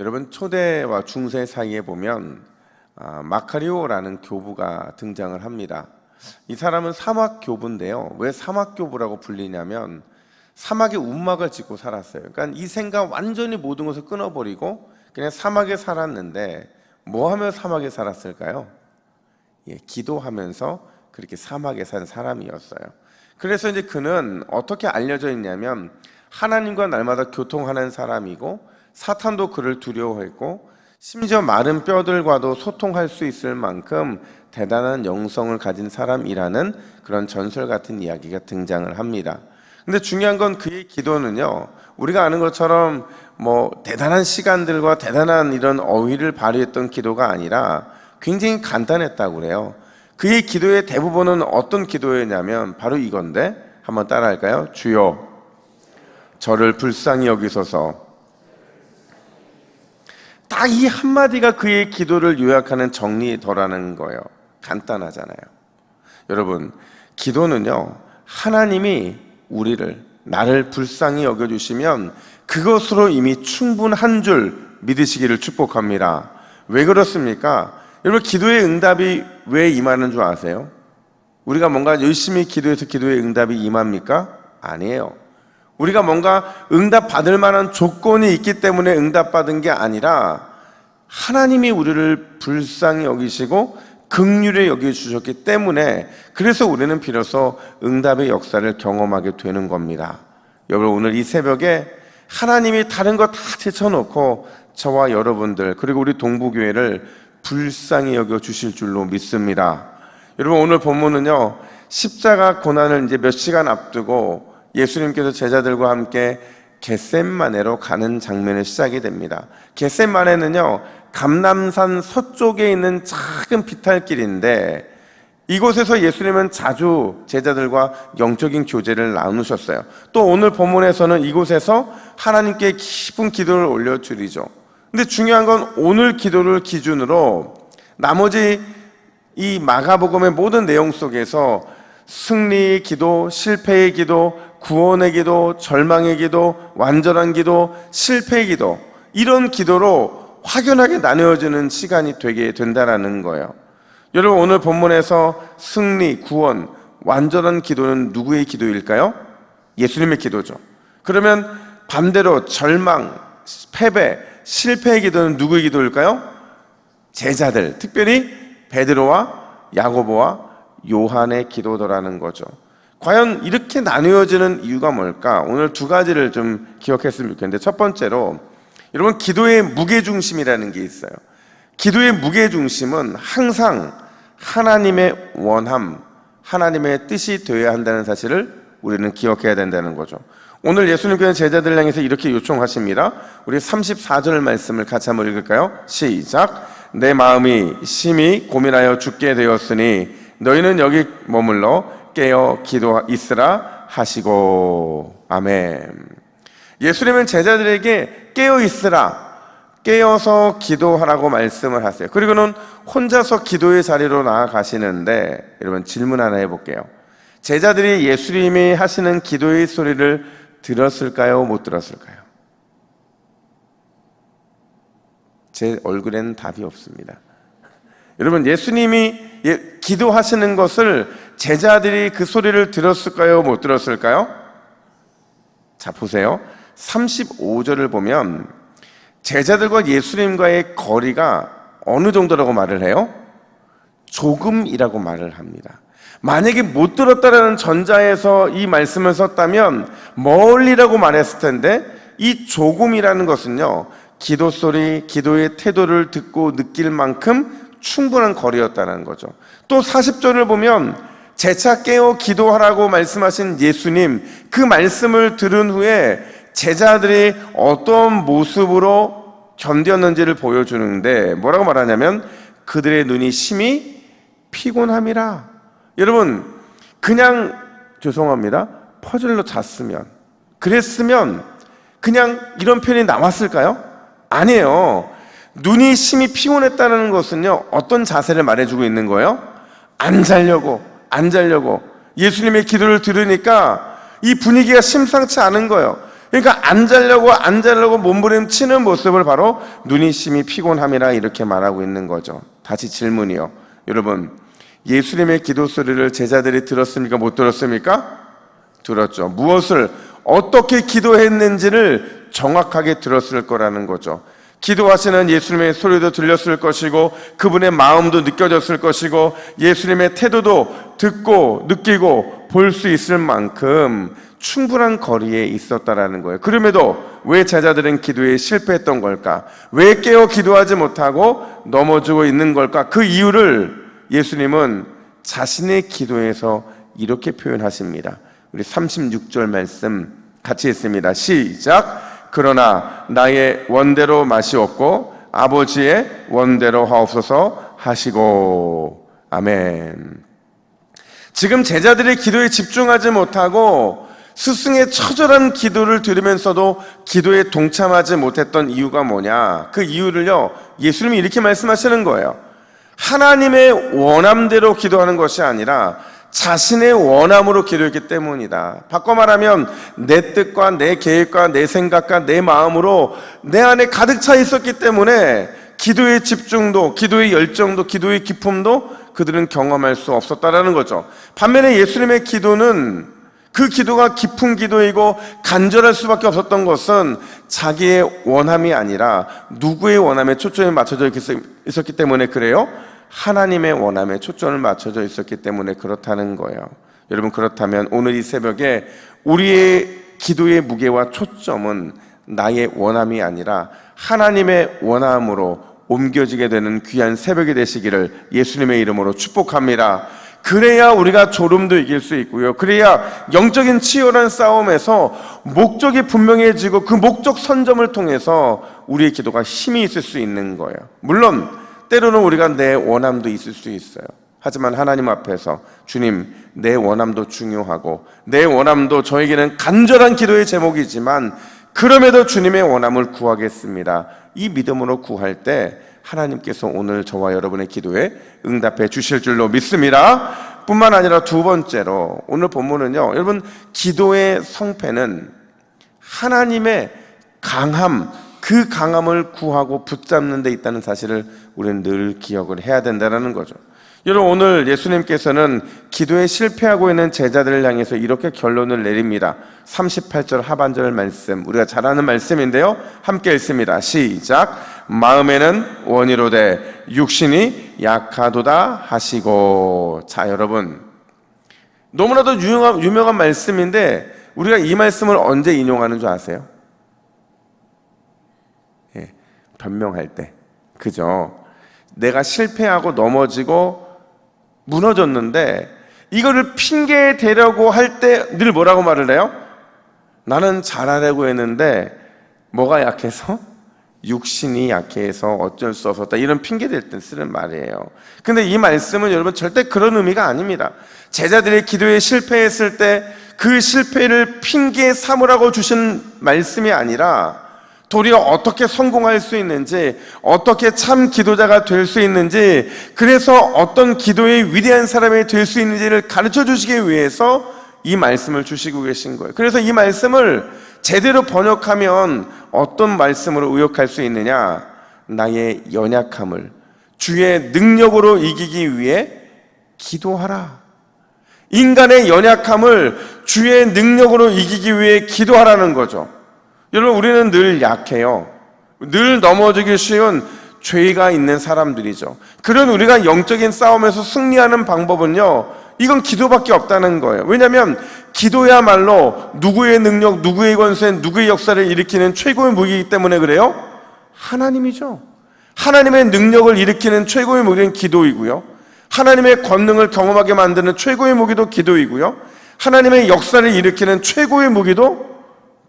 여러분, 초대와 중세 사이에 보면 마카리오라는 교부가 등장을 합니다. 이 사람은 사막 교부인데요. 왜 사막 교부라고 불리냐면 사막에 움막을 짓고 살았어요. 그러니까 이 생각 완전히 모든 것을 끊어버리고 그냥 사막에 살았는데 뭐 하며 사막에 살았을까요? 기도하면서 그렇게 사막에 산 사람이었어요. 그래서 이제 그는 어떻게 알려져 있냐면 하나님과 날마다 교통하는 사람이고 사탄도 그를 두려워했고 심지어 마른 뼈들과도 소통할 수 있을 만큼 대단한 영성을 가진 사람이라는 그런 전설 같은 이야기가 등장을 합니다. 근데 중요한 건 그의 기도는요, 우리가 아는 것처럼 뭐 대단한 시간들과 대단한 이런 어휘를 발휘했던 기도가 아니라 굉장히 간단했다고 그래요. 그의 기도의 대부분은 어떤 기도였냐면 바로 이건데, 한번 따라할까요? 주여 저를 불쌍히 여기소서. 딱 이 한마디가 그의 기도를 요약하는 정리더라는 거예요. 간단하잖아요. 여러분, 기도는요, 하나님이 나를 불쌍히 여겨주시면 그것으로 이미 충분한 줄 믿으시기를 축복합니다. 왜 그렇습니까? 여러분, 기도의 응답이 왜 임하는 줄 아세요? 우리가 뭔가 열심히 기도해서 기도의 응답이 임합니까? 아니에요. 우리가 뭔가 응답 받을 만한 조건이 있기 때문에 응답받은 게 아니라 하나님이 우리를 불쌍히 여기시고 긍휼히 여겨주셨기 때문에, 그래서 우리는 비로소 응답의 역사를 경험하게 되는 겁니다. 여러분, 오늘 이 새벽에 하나님이 다른 거 다 제쳐놓고 저와 여러분들 그리고 우리 동부교회를 불쌍히 여겨주실 줄로 믿습니다. 여러분, 오늘 본문은요, 십자가 고난을 이제 몇 시간 앞두고 예수님께서 제자들과 함께 겟셋마네로 가는 장면이 시작이 됩니다. 겟셋마네는요, 감람산 서쪽에 있는 작은 비탈길인데 이곳에서 예수님은 자주 제자들과 영적인 교제를 나누셨어요. 또 오늘 본문에서는 이곳에서 하나님께 깊은 기도를 올려드리죠. 근데 중요한 건 오늘 기도를 기준으로 나머지 이 마가복음의 모든 내용 속에서 승리의 기도, 실패의 기도, 구원의 기도, 절망의 기도, 완전한 기도, 실패의 기도, 이런 기도로 확연하게 나누어지는 시간이 되게 된다라는 거예요. 여러분, 오늘 본문에서 승리, 구원, 완전한 기도는 누구의 기도일까요? 예수님의 기도죠. 그러면 반대로 절망, 패배, 실패의 기도는 누구의 기도일까요? 제자들, 특별히 베드로와 야고보와 요한의 기도더라는 거죠. 과연 이렇게 나누어지는 이유가 뭘까? 오늘 두 가지를 좀 기억했으면 좋겠는데, 첫 번째로 여러분, 기도의 무게중심이라는 게 있어요. 기도의 무게중심은 항상 하나님의 원함, 하나님의 뜻이 되어야 한다는 사실을 우리는 기억해야 된다는 거죠. 오늘 예수님께서 제자들 향해서 이렇게 요청하십니다. 우리 34절 말씀을 같이 한번 읽을까요? 시작. 내 마음이 심히 고민하여 죽게 되었으니 너희는 여기 머물러 깨어 기도하시라 하시고. 아멘. 예수님은 제자들에게 깨어 있으라, 깨어서 기도하라고 말씀을 하세요. 그리고는 혼자서 기도의 자리로 나아가시는데, 여러분, 질문 하나 해볼게요. 제자들이 예수님이 하시는 기도의 소리를 들었을까요? 못 들었을까요? 제 얼굴에는 답이 없습니다. 여러분, 예수님이 기도하시는 것을 제자들이 그 소리를 들었을까요? 못 들었을까요? 자, 보세요. 35절을 보면 제자들과 예수님과의 거리가 어느 정도라고 말을 해요? 조금이라고 말을 합니다. 만약에 못 들었다라는 전자에서 이 말씀을 썼다면 멀리라고 말했을 텐데, 이 조금이라는 것은요, 기도 소리, 기도의 태도를 듣고 느낄 만큼 충분한 거리였다는 거죠. 또 40절을 보면 재차 깨어 기도하라고 말씀하신 예수님, 그 말씀을 들은 후에 제자들이 어떤 모습으로 견뎠는지를 보여주는데 뭐라고 말하냐면 그들의 눈이 심히 피곤함이라. 여러분, 그냥 죄송합니다, 퍼즐로 잤으면, 그랬으면 그냥 이런 표현이 나왔을까요? 아니에요. 눈이 심히 피곤했다는 것은요, 어떤 자세를 말해주고 있는 거예요? 안 자려고. 예수님의 기도를 들으니까 이 분위기가 심상치 않은 거예요. 그러니까 안 자려고 몸부림치는 모습을 바로 눈이 심히 피곤함이라 이렇게 말하고 있는 거죠. 다시 질문이요. 여러분, 예수님의 기도 소리를 제자들이 들었습니까? 못 들었습니까? 들었죠. 무엇을 어떻게 기도했는지를 정확하게 들었을 거라는 거죠. 기도하시는 예수님의 소리도 들렸을 것이고 그분의 마음도 느껴졌을 것이고 예수님의 태도도 듣고 느끼고 볼 수 있을 만큼 충분한 거리에 있었다라는 거예요. 그럼에도 왜 제자들은 기도에 실패했던 걸까? 왜 깨어 기도하지 못하고 넘어지고 있는 걸까? 그 이유를 예수님은 자신의 기도에서 이렇게 표현하십니다. 우리 36절 말씀 같이 읽습니다. 시작. 그러나 나의 원대로 마시옵고 아버지의 원대로 하옵소서 하시고. 아멘. 지금 제자들의 기도에 집중하지 못하고 스승의 처절한 기도를 들으면서도 기도에 동참하지 못했던 이유가 뭐냐? 그 이유를요, 예수님이 이렇게 말씀하시는 거예요. 하나님의 원함대로 기도하는 것이 아니라 자신의 원함으로 기도했기 때문이다. 바꿔 말하면 내 뜻과 내 계획과 내 생각과 내 마음으로 내 안에 가득 차 있었기 때문에 기도의 집중도, 기도의 열정도, 기도의 기쁨도 그들은 경험할 수 없었다라는 거죠. 반면에 예수님의 기도는 그 기도가 깊은 기도이고 간절할 수밖에 없었던 것은 자기의 원함이 아니라 누구의 원함에 초점이 맞춰져 있었기 때문에 그래요? 하나님의 원함에 초점을 맞춰져 있었기 때문에 그렇다는 거예요. 여러분, 그렇다면 오늘 이 새벽에 우리의 기도의 무게와 초점은 나의 원함이 아니라 하나님의 원함으로 옮겨지게 되는 귀한 새벽이 되시기를 예수님의 이름으로 축복합니다. 그래야 우리가 졸음도 이길 수 있고요. 그래야 영적인 치열한 싸움에서 목적이 분명해지고 그 목적 선점을 통해서 우리의 기도가 힘이 있을 수 있는 거예요. 물론 때로는 우리가 내 원함도 있을 수 있어요. 하지만 하나님 앞에서 주님, 내 원함도 중요하고 내 원함도 저에게는 간절한 기도의 제목이지만 그럼에도 주님의 원함을 구하겠습니다. 이 믿음으로 구할 때 하나님께서 오늘 저와 여러분의 기도에 응답해 주실 줄로 믿습니다. 뿐만 아니라 두 번째로 오늘 본문은요, 여러분, 기도의 성패는 하나님의 강함, 그 강함을 구하고 붙잡는 데 있다는 사실을 우리는 늘 기억을 해야 된다는 거죠. 여러분, 오늘 예수님께서는 기도에 실패하고 있는 제자들을 향해서 이렇게 결론을 내립니다. 38절 하반절 말씀, 우리가 잘 아는 말씀인데요, 함께 읽습니다. 시작. 마음에는 원이로되 육신이 약하도다 하시고. 자, 여러분, 너무나도 유명한 말씀인데 우리가 이 말씀을 언제 인용하는 줄 아세요? 예, 변명할 때. 그죠? 내가 실패하고 넘어지고 무너졌는데 이거를 핑계 대려고 할 때 늘 뭐라고 말을 해요? 나는 잘하려고 했는데 뭐가 약해서? 육신이 약해서 어쩔 수 없었다. 이런 핑계 댈 때 쓰는 말이에요. 근데 이 말씀은 여러분 절대 그런 의미가 아닙니다. 제자들이 기도에 실패했을 때 그 실패를 핑계 삼으라고 주신 말씀이 아니라 도리어 어떻게 성공할 수 있는지, 어떻게 참 기도자가 될 수 있는지, 그래서 어떤 기도의 위대한 사람이 될 수 있는지를 가르쳐 주시기 위해서 이 말씀을 주시고 계신 거예요. 그래서 이 말씀을 제대로 번역하면 어떤 말씀으로 의역할 수 있느냐? 나의 연약함을 주의 능력으로 이기기 위해 기도하라. 인간의 연약함을 주의 능력으로 이기기 위해 기도하라는 거죠. 여러분, 우리는 늘 약해요. 늘 넘어지기 쉬운 죄가 있는 사람들이죠. 그런 우리가 영적인 싸움에서 승리하는 방법은요, 이건 기도밖에 없다는 거예요. 왜냐하면 기도야말로 누구의 능력, 누구의 권세, 누구의 역사를 일으키는 최고의 무기이기 때문에 그래요? 하나님이죠. 하나님의 능력을 일으키는 최고의 무기는 기도이고요, 하나님의 권능을 경험하게 만드는 최고의 무기도 기도이고요, 하나님의 역사를 일으키는 최고의 무기도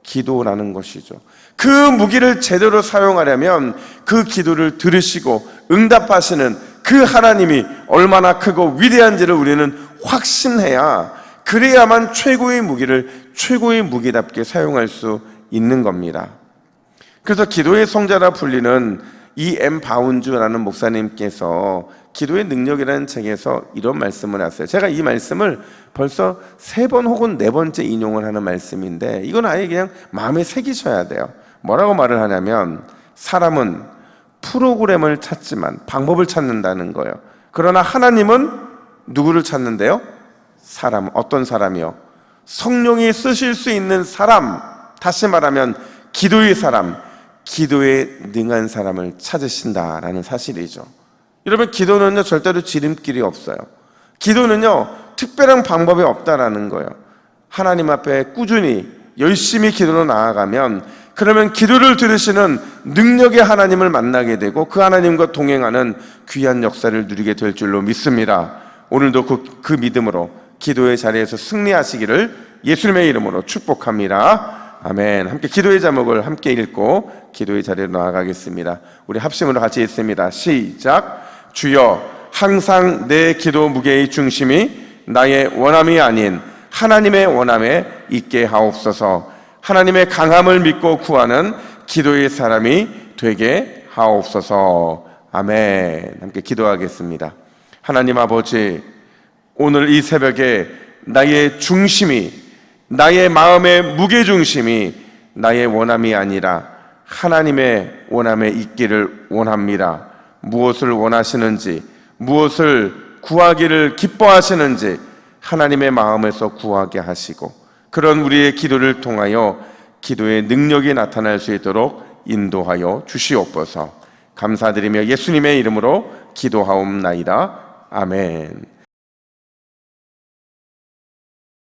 기도라는 것이죠. 그 무기를 제대로 사용하려면 그 기도를 들으시고 응답하시는 그 하나님이 얼마나 크고 위대한지를 우리는 확신해야, 그래야만 최고의 무기를 최고의 무기답게 사용할 수 있는 겁니다. 그래서 기도의 성자라 불리는 E.M. 바운즈라는 목사님께서 기도의 능력이라는 책에서 이런 말씀을 하세요. 제가 이 말씀을 벌써 3번 혹은 4번째 인용을 하는 말씀인데 이건 아예 그냥 마음에 새기셔야 돼요. 뭐라고 말을 하냐면 사람은 프로그램을 찾지만 방법을 찾는다는 거예요. 그러나 하나님은 누구를 찾는데요? 사람. 어떤 사람이요? 성령이 쓰실 수 있는 사람, 다시 말하면 기도의 사람, 기도에 능한 사람을 찾으신다라는 사실이죠. 여러분, 기도는요 절대로 지름길이 없어요. 기도는요 특별한 방법이 없다라는 거예요. 하나님 앞에 꾸준히 열심히 기도로 나아가면, 그러면 기도를 들으시는 능력의 하나님을 만나게 되고 그 하나님과 동행하는 귀한 역사를 누리게 될 줄로 믿습니다. 오늘도 그 믿음으로 기도의 자리에서 승리하시기를 예수님의 이름으로 축복합니다. 아멘. 함께 기도의 제목을 함께 읽고 기도의 자리로 나아가겠습니다. 우리 합심으로 같이 읽습니다. 시작. 주여, 항상 내 기도 무게의 중심이 나의 원함이 아닌 하나님의 원함에 있게 하옵소서. 하나님의 강함을 믿고 구하는 기도의 사람이 되게 하옵소서. 아멘. 함께 기도하겠습니다. 하나님 아버지, 오늘 이 새벽에 나의 중심이, 나의 마음의 무게중심이 나의 원함이 아니라 하나님의 원함에 있기를 원합니다. 무엇을 원하시는지, 무엇을 구하기를 기뻐하시는지 하나님의 마음에서 구하게 하시고, 그런 우리의 기도를 통하여 기도의 능력이 나타날 수 있도록 인도하여 주시옵소서. 감사드리며 예수님의 이름으로 기도하옵나이다. 아멘.